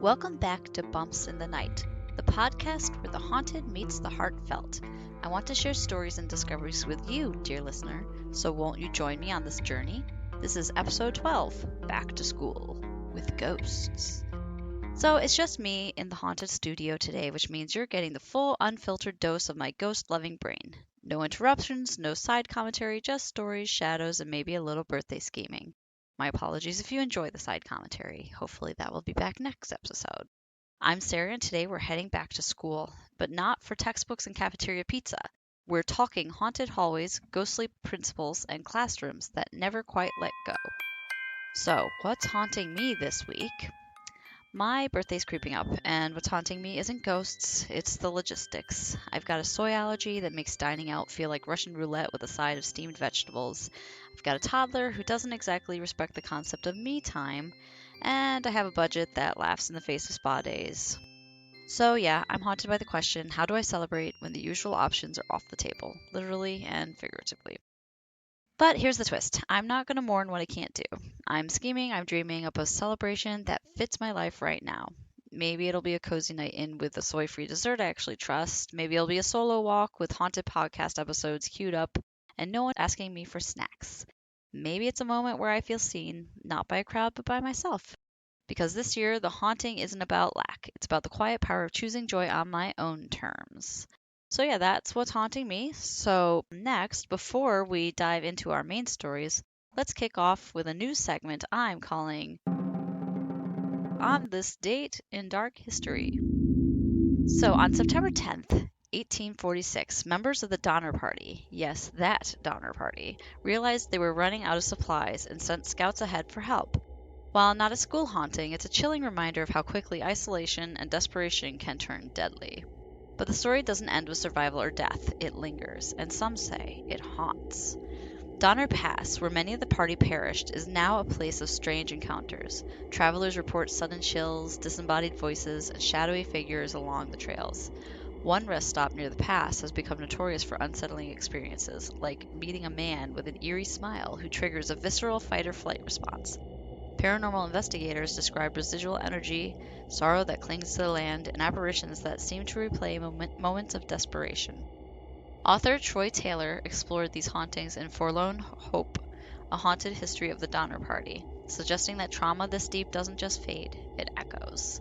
Welcome back to Bumps in the Night, the podcast where the haunted meets the heartfelt. I want to share stories and discoveries with you, dear listener, so won't you join me on this journey? This is episode 12, Back to School, with Ghosts. So it's just me in the haunted studio today, which means you're getting the full unfiltered dose of my ghost-loving brain. No interruptions, no side commentary, just stories, shadows, and maybe a little birthday scheming. My apologies if you enjoy the side commentary. Hopefully that will be back next episode. I'm Sarah, and today we're heading back to school, but not for textbooks and cafeteria pizza. We're talking haunted hallways, ghostly principals, and classrooms that never quite let go. So, what's haunting me this week? My birthday's creeping up, and what's haunting me isn't ghosts, it's the logistics. I've got a soy allergy that makes dining out feel like Russian roulette with a side of steamed vegetables. I've got a toddler who doesn't exactly respect the concept of me time, and I have a budget that laughs in the face of spa days. So yeah, I'm haunted by the question, how do I celebrate when the usual options are off the table, literally and figuratively? But here's the twist. I'm not going to mourn what I can't do. I'm scheming, I'm dreaming up a celebration that fits my life right now. Maybe it'll be a cozy night in with a soy-free dessert I actually trust. Maybe it'll be a solo walk with haunted podcast episodes queued up and no one asking me for snacks. Maybe it's a moment where I feel seen, not by a crowd, but by myself. Because this year, the haunting isn't about lack. It's about the quiet power of choosing joy on my own terms. So yeah, that's what's haunting me. So next, before we dive into our main stories, let's kick off with a new segment I'm calling On This Date in Dark History. So on September 10th, 1846, members of the Donner Party, yes, that Donner Party, realized they were running out of supplies and sent scouts ahead for help. While not a school haunting, it's a chilling reminder of how quickly isolation and desperation can turn deadly. But the story doesn't end with survival or death, it lingers, and some say it haunts. Donner Pass, where many of the party perished, is now a place of strange encounters. Travelers report sudden chills, disembodied voices, and shadowy figures along the trails. One rest stop near the pass has become notorious for unsettling experiences, like meeting a man with an eerie smile who triggers a visceral fight-or-flight response. Paranormal investigators describe residual energy, sorrow that clings to the land, and apparitions that seem to replay moments of desperation. Author Troy Taylor explored these hauntings in Forlorn Hope, a haunted history of the Donner Party, suggesting that trauma this deep doesn't just fade, it echoes.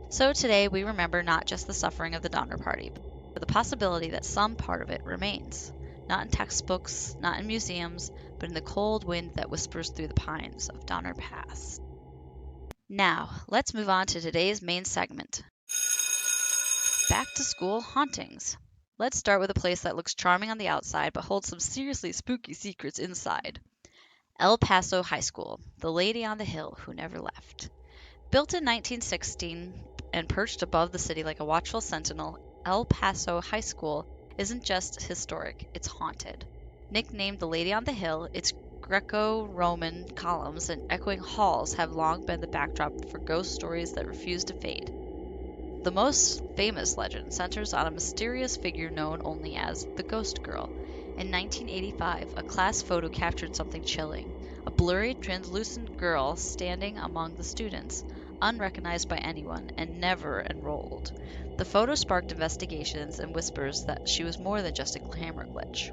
So today we remember not just the suffering of the Donner Party, but the possibility that some part of it remains. Not in textbooks, not in museums, but in the cold wind that whispers through the pines of Donner Pass. Now, let's move on to today's main segment. Back to school hauntings. Let's start with a place that looks charming on the outside but holds some seriously spooky secrets inside. El Paso High School, the lady on the hill who never left. Built in 1916 and perched above the city like a watchful sentinel, El Paso High School isn't just historic, it's haunted. Nicknamed the Lady on the Hill, its Greco-Roman columns and echoing halls have long been the backdrop for ghost stories that refuse to fade. The most famous legend centers on a mysterious figure known only as the Ghost Girl. In 1985, a class photo captured something chilling. A blurry, translucent girl standing among the students, unrecognized by anyone, and never enrolled. The photo sparked investigations and whispers that she was more than just a camera glitch.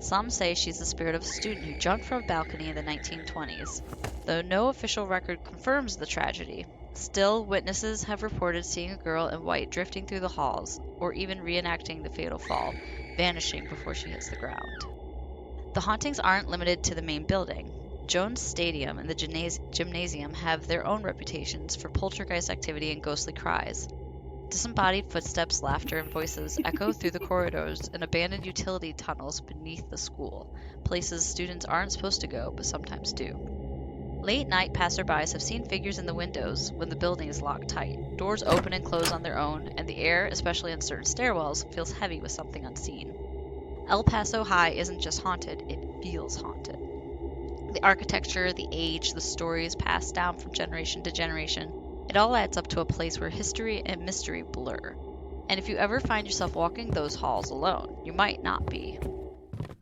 Some say she's the spirit of a student who jumped from a balcony in the 1920s. Though no official record confirms the tragedy, still witnesses have reported seeing a girl in white drifting through the halls, or even reenacting the fatal fall, vanishing before she hits the ground. The hauntings aren't limited to the main building. Jones Stadium and the gymnasium have their own reputations for poltergeist activity and ghostly cries. Disembodied footsteps, laughter, and voices echo through the corridors and abandoned utility tunnels beneath the school, places students aren't supposed to go but sometimes do. Late-night passerbys have seen figures in the windows when the building is locked tight. Doors open and close on their own, and the air, especially on certain stairwells, feels heavy with something unseen. El Paso High isn't just haunted, it feels haunted. The architecture, the age, the stories passed down from generation to generation, it all adds up to a place where history and mystery blur. And if you ever find yourself walking those halls alone, you might not be.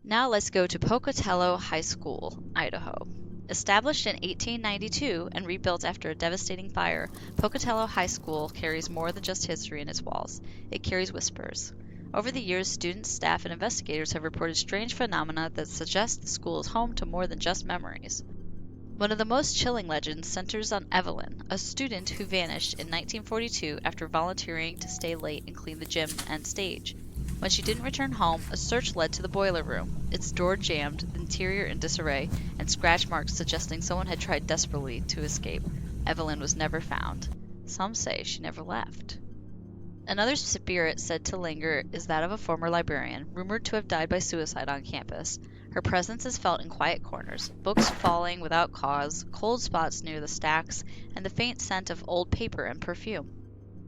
Now let's go to Pocatello High School, Idaho. Established in 1892 and rebuilt after a devastating fire, Pocatello High School carries more than just history in its walls. It carries whispers. Over the years, students, staff, and investigators have reported strange phenomena that suggest the school is home to more than just memories. One of the most chilling legends centers on Evelyn, a student who vanished in 1942 after volunteering to stay late and clean the gym and stage. When she didn't return home, a search led to the boiler room, its door jammed, the interior in disarray, and scratch marks suggesting someone had tried desperately to escape. Evelyn was never found. Some say she never left. Another spirit said to linger is that of a former librarian, rumored to have died by suicide on campus. Her presence is felt in quiet corners, books falling without cause, cold spots near the stacks, and the faint scent of old paper and perfume.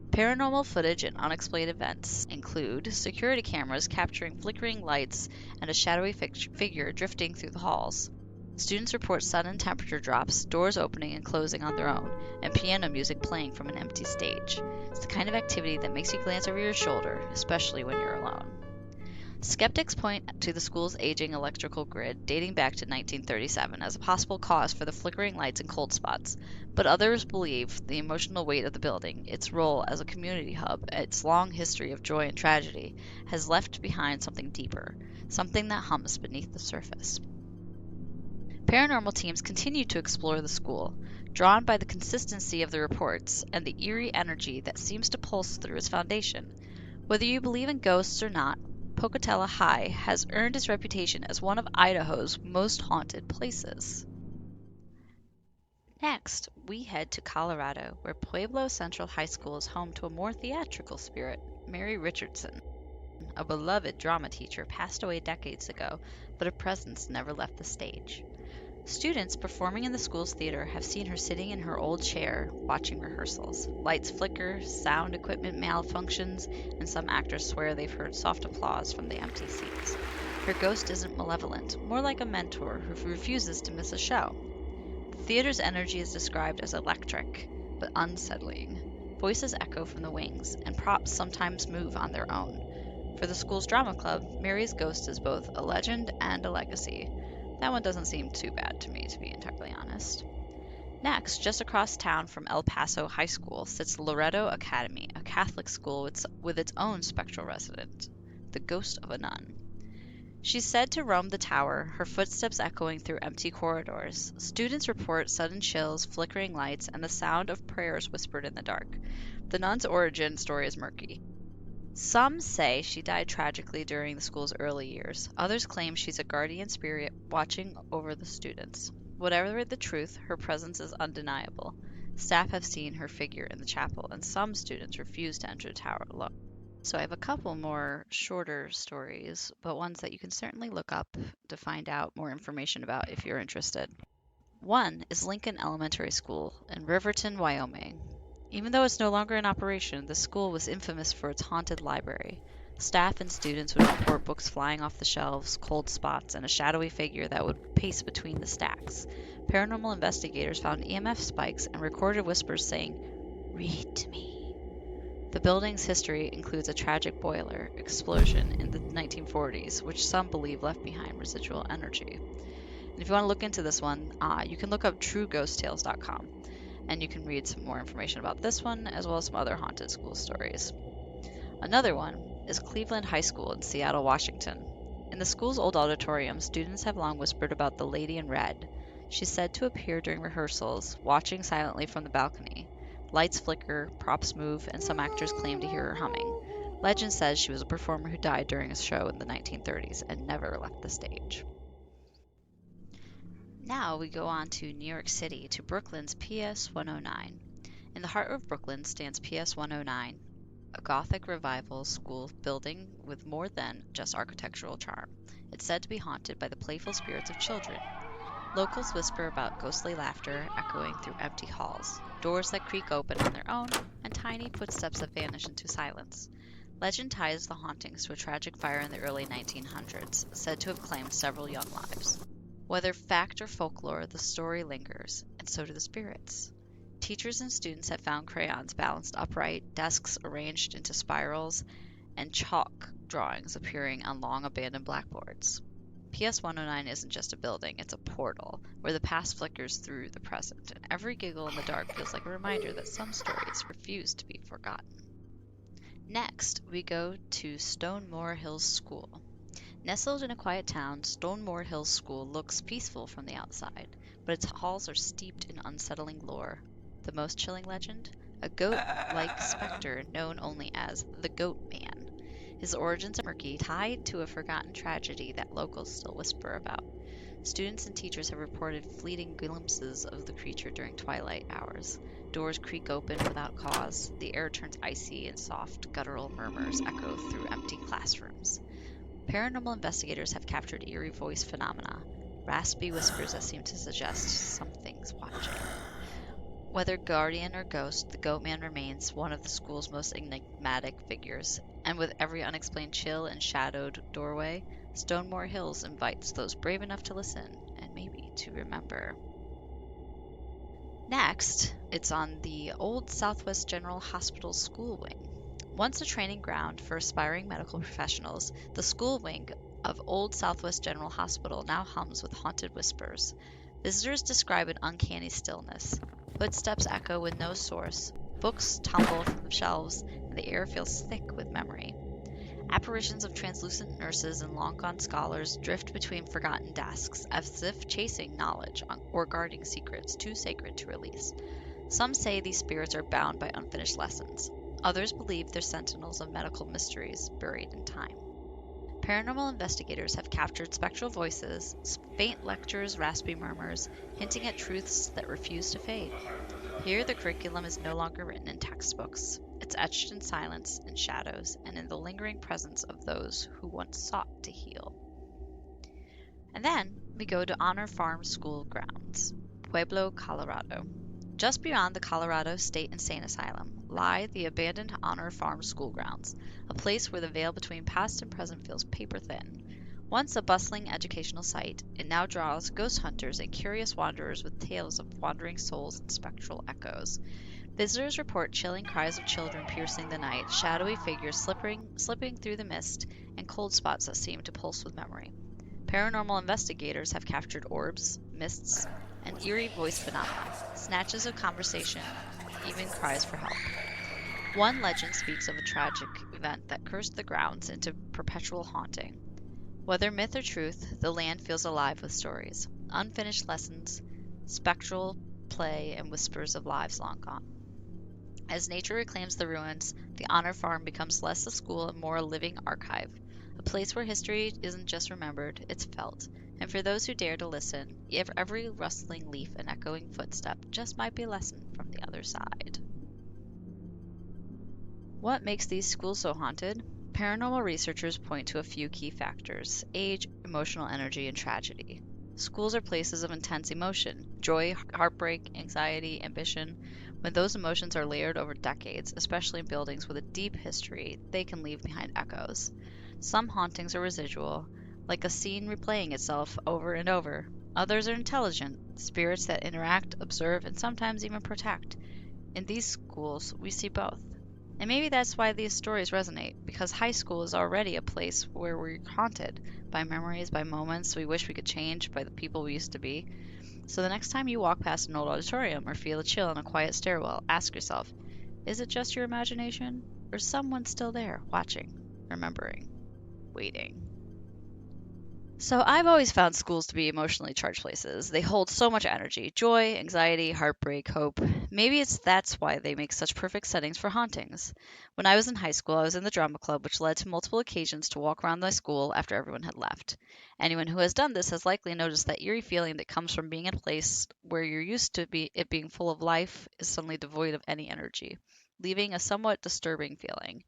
Paranormal footage and unexplained events include security cameras capturing flickering lights and a shadowy figure drifting through the halls. Students report sudden temperature drops, doors opening and closing on their own, and piano music playing from an empty stage. It's the kind of activity that makes you glance over your shoulder, especially when you're alone. Skeptics point to the school's aging electrical grid dating back to 1937 as a possible cause for the flickering lights and cold spots, but others believe the emotional weight of the building, its role as a community hub, its long history of joy and tragedy, has left behind something deeper, something that hums beneath the surface. Paranormal teams continue to explore the school, drawn by the consistency of the reports and the eerie energy that seems to pulse through its foundation. Whether you believe in ghosts or not, Pocatello High has earned its reputation as one of Idaho's most haunted places. Next, we head to Colorado, where Pueblo Central High School is home to a more theatrical spirit, Mary Richardson. A beloved drama teacher passed away decades ago, but her presence never left the stage. Students performing in the school's theater have seen her sitting in her old chair, watching rehearsals. Lights flicker, sound equipment malfunctions, and some actors swear they've heard soft applause from the empty seats. Her ghost isn't malevolent, more like a mentor who refuses to miss a show. The theater's energy is described as electric, but unsettling. Voices echo from the wings, and props sometimes move on their own. For the school's drama club, Mary's ghost is both a legend and a legacy. That one doesn't seem too bad to me, to be entirely honest. Next, just across town from El Paso High School, sits Loretto Academy, a Catholic school with its own spectral resident, the ghost of a nun. She's said to roam the tower, her footsteps echoing through empty corridors. Students report sudden chills, flickering lights, and the sound of prayers whispered in the dark. The nun's origin story is murky. Some say she died tragically during the school's early years. Others claim she's a guardian spirit watching over the students. Whatever the truth, her presence is undeniable. Staff have seen her figure in the chapel, and some students refuse to enter the tower alone. So I have a couple more shorter stories, but ones that you can certainly look up to find out more information about if you're interested. One is Lincoln Elementary School in Riverton, Wyoming. Even though it's no longer in operation, the school was infamous for its haunted library. Staff and students would report books flying off the shelves, cold spots, and a shadowy figure that would pace between the stacks. Paranormal investigators found EMF spikes and recorded whispers saying, "Read to me." The building's history includes a tragic boiler explosion in the 1940s, which some believe left behind residual energy. And if you want to look into this one, you can look up trueghosttales.com. And you can read some more information about this one, as well as some other haunted school stories. Another one is Cleveland High School in Seattle, Washington. In the school's old auditorium, students have long whispered about the Lady in Red. She's said to appear during rehearsals, watching silently from the balcony. Lights flicker, props move, and some actors claim to hear her humming. Legend says she was a performer who died during a show in the 1930s and never left the stage. Now we go on to New York City, to Brooklyn's PS 109. In the heart of Brooklyn stands PS 109, a Gothic revival school building with more than just architectural charm. It's said to be haunted by the playful spirits of children. Locals whisper about ghostly laughter echoing through empty halls, doors that creak open on their own, and tiny footsteps that vanish into silence. Legend ties the hauntings to a tragic fire in the early 1900s, said to have claimed several young lives. Whether fact or folklore, the story lingers, and so do the spirits. Teachers and students have found crayons balanced upright, desks arranged into spirals, and chalk drawings appearing on long abandoned blackboards. PS 109 isn't just a building, it's a portal where the past flickers through the present, and every giggle in the dark feels like a reminder that some stories refuse to be forgotten. Next, we go to Stonemore Hills School. Nestled in a quiet town, Stonemore Hills School looks peaceful from the outside, but its halls are steeped in unsettling lore. The most chilling legend? A goat-like specter known only as the Goat Man. His origins are murky, tied to a forgotten tragedy that locals still whisper about. Students and teachers have reported fleeting glimpses of the creature during twilight hours. Doors creak open without cause. The air turns icy, and soft, guttural murmurs echo through empty classrooms. Paranormal investigators have captured eerie voice phenomena, raspy whispers that seem to suggest something's watching. Whether guardian or ghost, the Goat Man remains one of the school's most enigmatic figures, and with every unexplained chill and shadowed doorway, Stonemore Hills invites those brave enough to listen and maybe to remember. Next, it's on the old Southwest General Hospital School Wing. Once a training ground for aspiring medical professionals, the school wing of Old Southwest General Hospital now hums with haunted whispers. Visitors describe an uncanny stillness. Footsteps echo with no source, books tumble from the shelves, and the air feels thick with memory. Apparitions of translucent nurses and long-gone scholars drift between forgotten desks, as if chasing knowledge or guarding secrets too sacred to release. Some say these spirits are bound by unfinished lessons. Others believe they're sentinels of medical mysteries buried in time. Paranormal investigators have captured spectral voices, faint lectures, raspy murmurs, hinting at truths that refuse to fade. Here, the curriculum is no longer written in textbooks. It's etched in silence, in shadows, and in the lingering presence of those who once sought to heal. And then we go to Honor Farm School grounds, Pueblo, Colorado. Just beyond the Colorado State Insane Asylum lie the abandoned Honor Farm School grounds, a place where the veil between past and present feels paper thin. Once a bustling educational site, it now draws ghost hunters and curious wanderers with tales of wandering souls and spectral echoes. Visitors report chilling cries of children piercing the night, shadowy figures slipping through the mist, and cold spots that seem to pulse with memory. Paranormal investigators have captured orbs, mists, and eerie voice phenomena, snatches of conversation, even cries for help. One legend speaks of a tragic event that cursed the grounds into perpetual haunting. Whether myth or truth, the land feels alive with stories, unfinished lessons, spectral play, and whispers of lives long gone. As nature reclaims the ruins, the Honor Farm becomes less a school and more a living archive, a place where history isn't just remembered, it's felt. And for those who dare to listen, every rustling leaf and echoing footstep just might be a lesson from the other side. What makes these schools so haunted? Paranormal researchers point to a few key factors: age, emotional energy, and tragedy. Schools are places of intense emotion: joy, heartbreak, anxiety, ambition. When those emotions are layered over decades, especially in buildings with a deep history, they can leave behind echoes. Some hauntings are residual, like a scene replaying itself over and over. Others are intelligent, spirits that interact, observe, and sometimes even protect. In these schools, we see both. And maybe that's why these stories resonate, because high school is already a place where we're haunted by memories, by moments we wish we could change, by the people we used to be. So the next time you walk past an old auditorium or feel a chill in a quiet stairwell, ask yourself, is it just your imagination? Or someone still there, watching, remembering, waiting? So I've always found schools to be emotionally charged places. They hold so much energy, joy, anxiety, heartbreak, hope. Maybe that's why they make such perfect settings for hauntings. When I was in high school, I was in the drama club, which led to multiple occasions to walk around my school after everyone had left. Anyone who has done this has likely noticed that eerie feeling that comes from being in a place where you're used to it being full of life is suddenly devoid of any energy, leaving a somewhat disturbing feeling.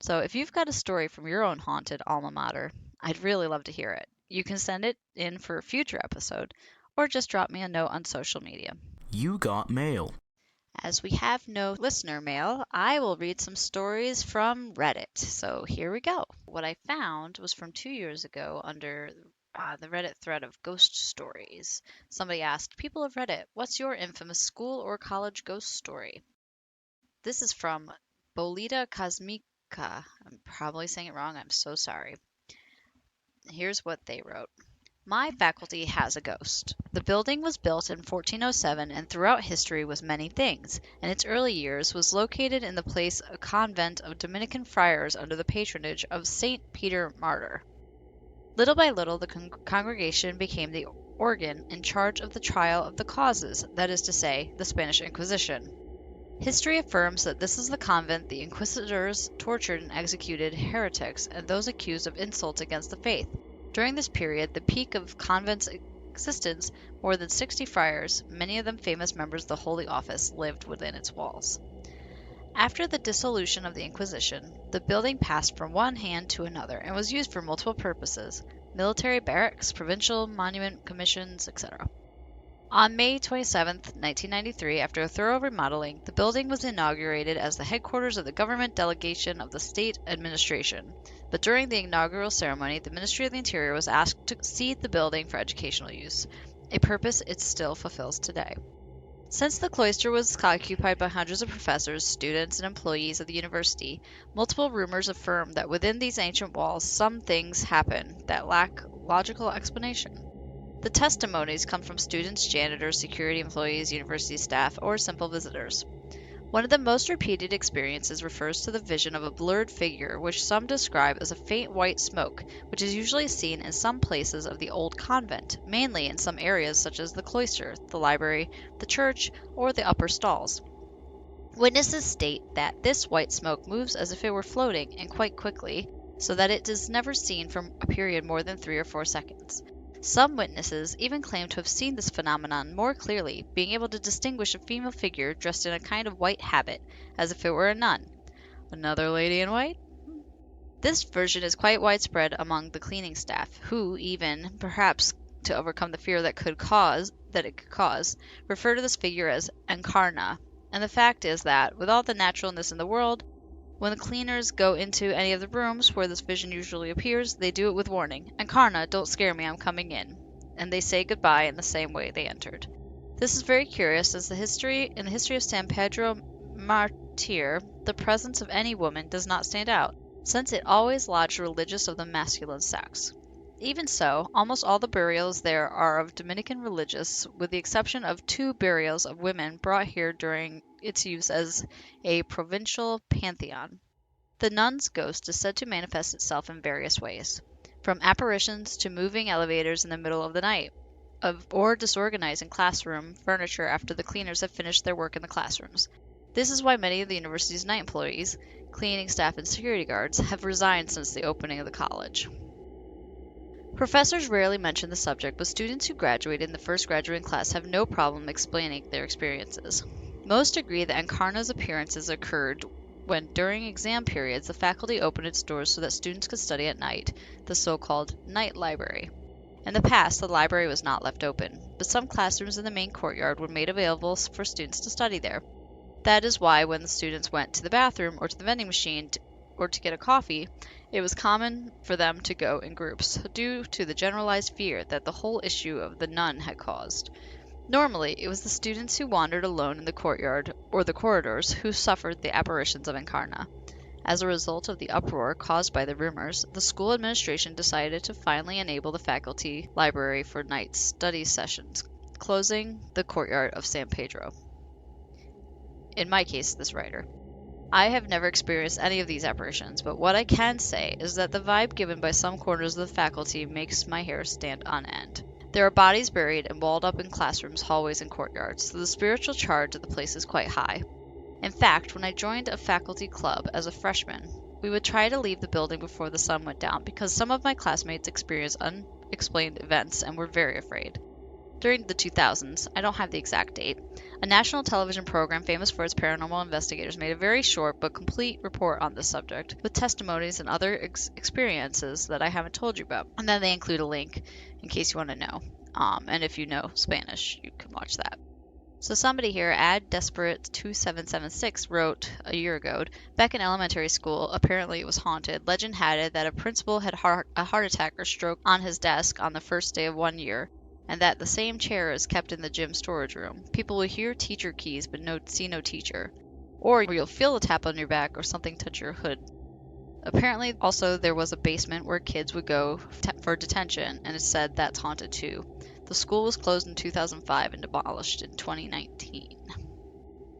So if you've got a story from your own haunted alma mater, I'd really love to hear it. You can send it in for a future episode, or just drop me a note on social media. You got mail. As we have no listener mail, I will read some stories from Reddit. So here we go. What I found was from 2 years ago under the Reddit thread of ghost stories. Somebody asked, "People of Reddit, what's your infamous school or college ghost story?" This is from Bolita Kosmika. I'm probably saying it wrong. I'm so sorry. Here's what they wrote. My faculty has a ghost. The building was built in 1407 and throughout history was many things. In its early years was located in the place a convent of Dominican friars under the patronage of Saint Peter Martyr. Little by little the congregation became the organ in charge of the trial of the causes, that is to say, the Spanish Inquisition. History affirms that this is the convent the inquisitors tortured and executed heretics and those accused of insult against the faith. During this period, the peak of convent's existence, more than 60 friars, many of them famous members of the Holy Office, lived within its walls. After the dissolution of the Inquisition, the building passed from one hand to another and was used for multiple purposes: military barracks, provincial monument commissions, etc. On May 27, 1993, after a thorough remodeling, the building was inaugurated as the headquarters of the government delegation of the state administration. But during the inaugural ceremony, the Ministry of the Interior was asked to cede the building for educational use, a purpose it still fulfills today. Since the cloister was occupied by hundreds of professors, students, and employees of the university, multiple rumors affirm that within these ancient walls some things happen that lack logical explanation. The testimonies come from students, janitors, security employees, university staff, or simple visitors. One of the most repeated experiences refers to the vision of a blurred figure, which some describe as a faint white smoke, which is usually seen in some places of the old convent, mainly in some areas such as the cloister, the library, the church, or the upper stalls. Witnesses state that this white smoke moves as if it were floating, and quite quickly, so that it is never seen for a period more than 3 or 4 seconds. Some witnesses even claim to have seen this phenomenon more clearly, being able to distinguish a female figure dressed in a kind of white habit, as if it were a nun. Another lady in white? This version is quite widespread among the cleaning staff, who even, perhaps to overcome the fear that it could cause, refer to this figure as Encarna. And the fact is that, with all the naturalness in the world, when the cleaners go into any of the rooms where this vision usually appears, they do it with warning. Encarna, don't scare me, I'm coming in. And they say goodbye in the same way they entered. This is very curious, as in the history of San Pedro Martir, the presence of any woman does not stand out, since it always lodged religious of the masculine sex. Even so, almost all the burials there are of Dominican religious, with the exception of 2 burials of women brought here during its use as a provincial pantheon. The nun's ghost is said to manifest itself in various ways, from apparitions to moving elevators in the middle of the night, or disorganizing classroom furniture after the cleaners have finished their work in the classrooms. This is why many of the university's night employees, cleaning staff, and security guards have resigned since the opening of the college. Professors rarely mention the subject, but students who graduated in the first graduating class have no problem explaining their experiences. Most agree that Encarna's appearances occurred when, during exam periods, the faculty opened its doors so that students could study at night, the so-called night library. In the past, the library was not left open, but some classrooms in the main courtyard were made available for students to study there. That is why when the students went to the bathroom or to the vending machine or to get a coffee, it was common for them to go in groups, due to the generalized fear that the whole issue of the nun had caused. Normally, it was the students who wandered alone in the courtyard or the corridors who suffered the apparitions of Encarna. As a result of the uproar caused by the rumors, the school administration decided to finally enable the faculty library for night study sessions, closing the courtyard of San Pedro. In my case, this writer. I have never experienced any of these apparitions, but what I can say is that the vibe given by some corners of the faculty makes my hair stand on end. There are bodies buried and walled up in classrooms, hallways, and courtyards, so the spiritual charge of the place is quite high. In fact, when I joined a faculty club as a freshman, we would try to leave the building before the sun went down because some of my classmates experienced unexplained events and were very afraid. During the 2000s, I don't have the exact date, a national television program famous for its paranormal investigators made a very short but complete report on this subject, with testimonies and other experiences that I haven't told you about. And then they include a link in case you want to know. And if you know Spanish, you can watch that. So somebody here, Desperate2776, wrote a year ago, back in elementary school, apparently it was haunted. Legend had it that a principal had a heart attack or stroke on his desk on the first day of 1 year, and that the same chair is kept in the gym storage room. People will hear teacher keys but see no teacher. Or you'll feel a tap on your back or something touch your hood. Apparently, also, there was a basement where kids would go for detention, and it's said that's haunted too. The school was closed in 2005 and demolished in 2019.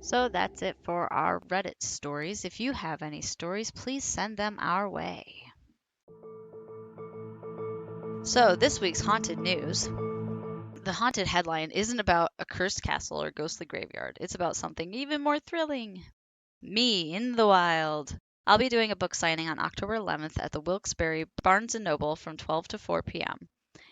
So that's it for our Reddit stories. If you have any stories, please send them our way. So, this week's haunted news. The haunted headline isn't about a cursed castle or ghostly graveyard. It's about something even more thrilling. Me in the wild. I'll be doing a book signing on October 11th at the Wilkes-Barre Barnes & Noble from 12 to 4 p.m.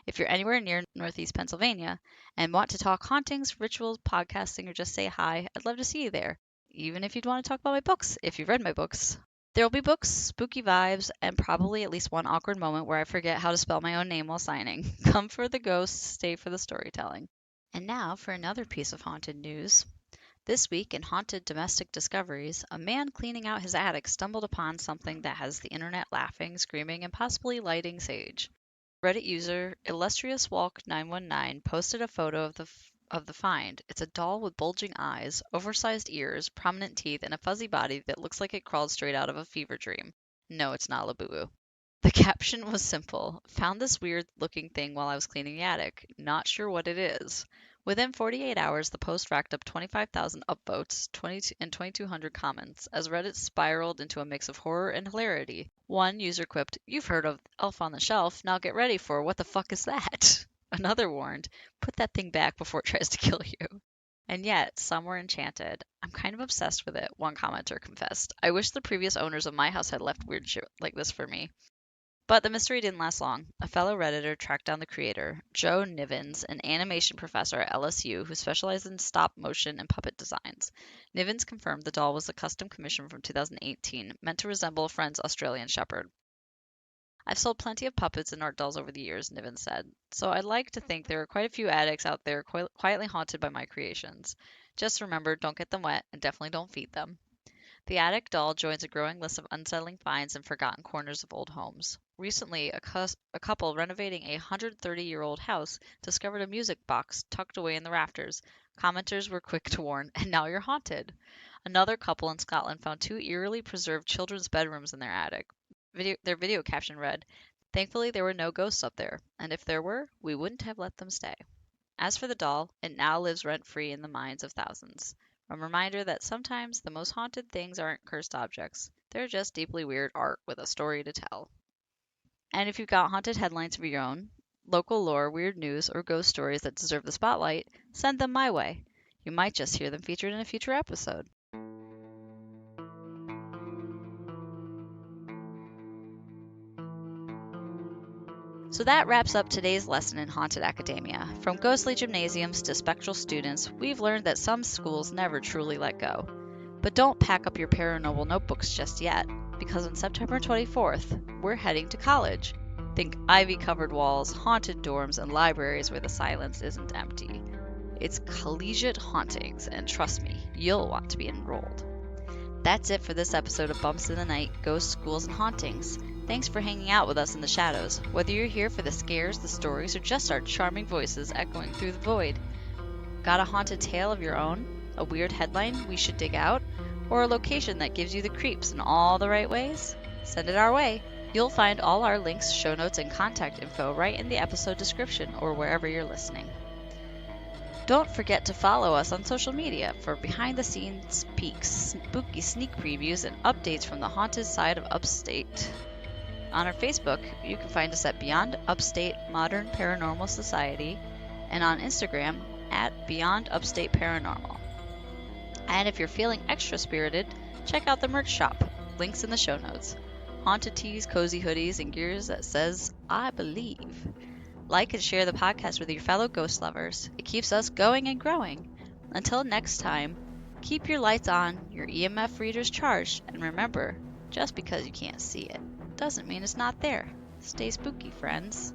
If you're anywhere near Northeast Pennsylvania and want to talk hauntings, rituals, podcasting, or just say hi, I'd love to see you there. Even if you'd want to talk about my books, if you've read my books. There will be books, spooky vibes, and probably at least one awkward moment where I forget how to spell my own name while signing. Come for the ghosts, stay for the storytelling. And now for another piece of haunted news. This week in Haunted Domestic Discoveries, a man cleaning out his attic stumbled upon something that has the internet laughing, screaming, and possibly lighting sage. Reddit user IllustriousWalk919 posted a photo of the find. It's a doll with bulging eyes, oversized ears, prominent teeth, and a fuzzy body that looks like it crawled straight out of a fever dream. No, it's not Labubu. The caption was simple. Found this weird looking thing while I was cleaning the attic. Not sure what it is. Within 48 hours, the post racked up 25,000 upvotes and 2,200 comments as Reddit spiraled into a mix of horror and hilarity. One user quipped, "You've heard of Elf on the Shelf, now get ready for what the fuck is that?" Another warned, "Put that thing back before it tries to kill you." And yet, some were enchanted. "I'm kind of obsessed with it," one commenter confessed. "I wish the previous owners of my house had left weird shit like this for me." But the mystery didn't last long. A fellow Redditor tracked down the creator, Joe Nivens, an animation professor at LSU who specialized in stop motion and puppet designs. Nivens confirmed the doll was a custom commission from 2018, meant to resemble a friend's Australian Shepherd. "I've sold plenty of puppets and art dolls over the years," Nivens said, "so I'd like to think there are quite a few addicts out there quietly haunted by my creations. Just remember, don't get them wet and definitely don't feed them." The attic doll joins a growing list of unsettling finds in forgotten corners of old homes. Recently, a couple renovating a 130-year-old house discovered a music box tucked away in the rafters. Commenters were quick to warn, "And now you're haunted." Another couple in Scotland found two eerily preserved children's bedrooms in their attic. Their video caption read, "Thankfully there were no ghosts up there, and if there were, we wouldn't have let them stay." As for the doll, it now lives rent-free in the minds of thousands. A reminder that sometimes the most haunted things aren't cursed objects. They're just deeply weird art with a story to tell. And if you've got haunted headlines of your own, local lore, weird news, or ghost stories that deserve the spotlight, send them my way. You might just hear them featured in a future episode. So that wraps up today's lesson in haunted academia. From ghostly gymnasiums to spectral students, we've learned that some schools never truly let go. But don't pack up your paranormal notebooks just yet, because on September 24th, we're heading to college. Think ivy-covered walls, haunted dorms, and libraries where the silence isn't empty. It's collegiate hauntings, and trust me, you'll want to be enrolled. That's it for this episode of Bumps in the Night, Ghosts, Schools, and Hauntings. Thanks for hanging out with us in the shadows, whether you're here for the scares, the stories, or just our charming voices echoing through the void. Got a haunted tale of your own? A weird headline we should dig out? Or a location that gives you the creeps in all the right ways? Send it our way. You'll find all our links, show notes, and contact info right in the episode description or wherever you're listening. Don't forget to follow us on social media for behind-the-scenes peeks, spooky sneak previews, and updates from the haunted side of Upstate. On our Facebook, you can find us at Beyond Upstate Modern Paranormal Society, and on Instagram at Beyond Upstate Paranormal. And if you're feeling extra spirited, check out the merch shop. Links in the show notes. Haunted tees, cozy hoodies, and gears that says, "I believe." Like and share the podcast with your fellow ghost lovers. It keeps us going and growing. Until next time, keep your lights on, your EMF readers charged, and remember, just because you can't see it doesn't mean it's not there. Stay spooky, friends.